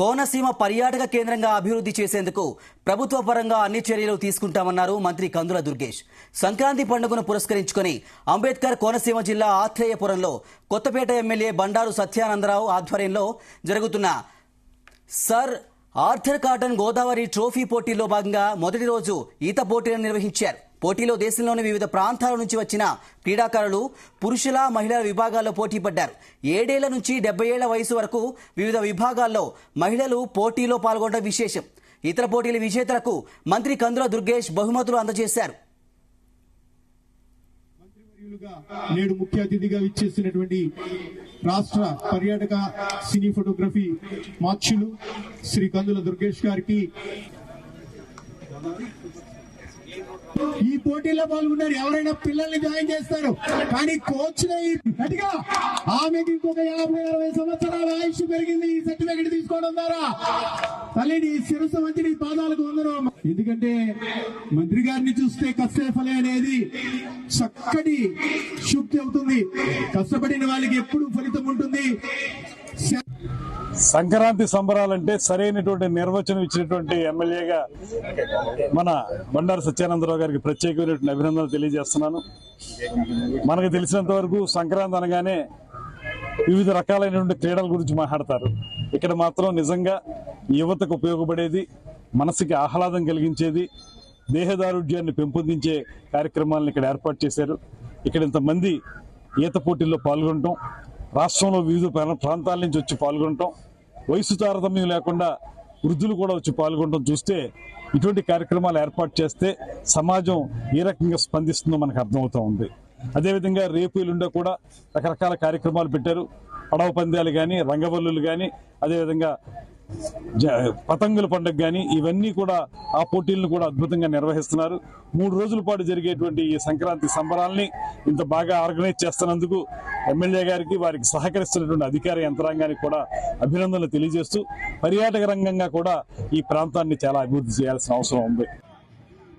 కోనసీమ పర్యాటక కేంద్రంగా అభివృద్ధి చేసేందుకు ప్రభుత్వ పరంగా అన్ని చర్యలు తీసుకుంటామన్నారు మంత్రి కందుల దుర్గేష్. సంక్రాంతి పండుగను పురస్కరించుకుని అంబేద్కర్ కోనసీమ జిల్లా ఆత్రేయపురంలో కొత్తపేట ఎమ్మెల్యే బండారు సత్యానందరావు ఆధ్వర్యంలో జరుగుతున్న sir Arthur cotton Godavari trophy పోటీల్లో భాగంగా మొదటి రోజు ఈత పోటీలను నిర్వహించారు. పోటీలో దేశంలోని వివిధ ప్రాంతాల నుంచి వచ్చిన క్రీడాకారులు పురుషుల మహిళల విభాగాల్లో పోటీ పడ్డారు. 7 ఏళ్ల నుంచి 70 ఏళ్ల వయసు వరకు వివిధ విభాగాల్లో మహిళలు పోటీలో పాల్గొనడం విశేషం. ఇతర పోటీల విజేతలకు మంత్రి కందుల దుర్గేష్ బహుమతులు అందజేశారు. నేడు ముఖ్య అతిథిగా విచ్చేసినటువంటి రాష్ట్ర పర్యాటక సినీ ఫోటోగ్రఫీ మాక్షులు శ్రీ కందుల దుర్గేష్ గారికి ఈ పోటీలో పాల్గొన్నారు. ఎవరైనా పిల్లల్ని జాయిన్ చేస్తారు, కానీ కోచ్ గట్టిగా ఆమెకి ఇంకొక 50-60 సంవత్సరాల ఆయుష్ పెరిగింది ఈ సర్టిఫికెట్ తీసుకోవడం ద్వారా. తల్లిని శిరస్సు వంచి నీ పాదాలకు వందనం. ఎందుకంటే మంత్రి గారిని చూస్తే కష్టే ఫలే అనేది చక్కటి సూక్తి అవుతుంది. కష్టపడిన వాళ్ళకి ఎప్పుడు ఫలితం ఉంటుంది. సంక్రాంతి సంబరాలంటే సరైనటువంటి నిర్వచనం ఇచ్చినటువంటి ఎమ్మెల్యేగా మన బండారు సత్యానందరావు గారికి ప్రత్యేకమైనటువంటి అభినందనలు తెలియజేస్తున్నాను. మనకు తెలిసినంత వరకు సంక్రాంతి అనగానే వివిధ రకాలైనటువంటి క్రీడల గురించి మాట్లాడతారు. ఇక్కడ మాత్రం నిజంగా యువతకు ఉపయోగపడేది, మనసుకి ఆహ్లాదం కలిగించేది, దేహదారుఢ్యాన్ని పెంపొందించే కార్యక్రమాలను ఇక్కడ ఏర్పాటు చేశారు. ఇక్కడ ఇంతమంది ఈత పోటీల్లో పాల్గొనటం, రాష్ట్రంలో వివిధ ప్రాంతాల నుంచి వచ్చి పాల్గొనటం, వయసు తారతమ్యం లేకుండా వృద్ధులు కూడా వచ్చి పాల్గొనడం చూస్తే ఇటువంటి కార్యక్రమాలు ఏర్పాటు చేస్తే సమాజం ఏ రకంగా స్పందిస్తుందో మనకు అర్థమవుతూ ఉంది. అదేవిధంగా రేపు ఎల్లుండి కూడా రకరకాల కార్యక్రమాలు పెట్టారు. పడవ పందాలు కానీ, రంగవల్లులు కానీ, అదేవిధంగా పతంగుల పండుగ కానీ, ఇవన్నీ కూడా ఆ పోటీలను కూడా అద్భుతంగా నిర్వహిస్తున్నారు. 3 రోజుల పాటు జరిగేటువంటి ఈ సంక్రాంతి సంబరాల్ని ఇంత బాగా ఆర్గనైజ్ చేస్తున్నందుకు ఎమ్మెల్యే గారికి, వారికి సహకరిస్తున్నటువంటి అధికార యంత్రాంగానికి కూడా అభినందనలు తెలియజేస్తూ పర్యాటక రంగంగా కూడా ఈ ప్రాంతాన్ని చాలా అభివృద్ధి చేయాల్సిన అవసరం ఉంది.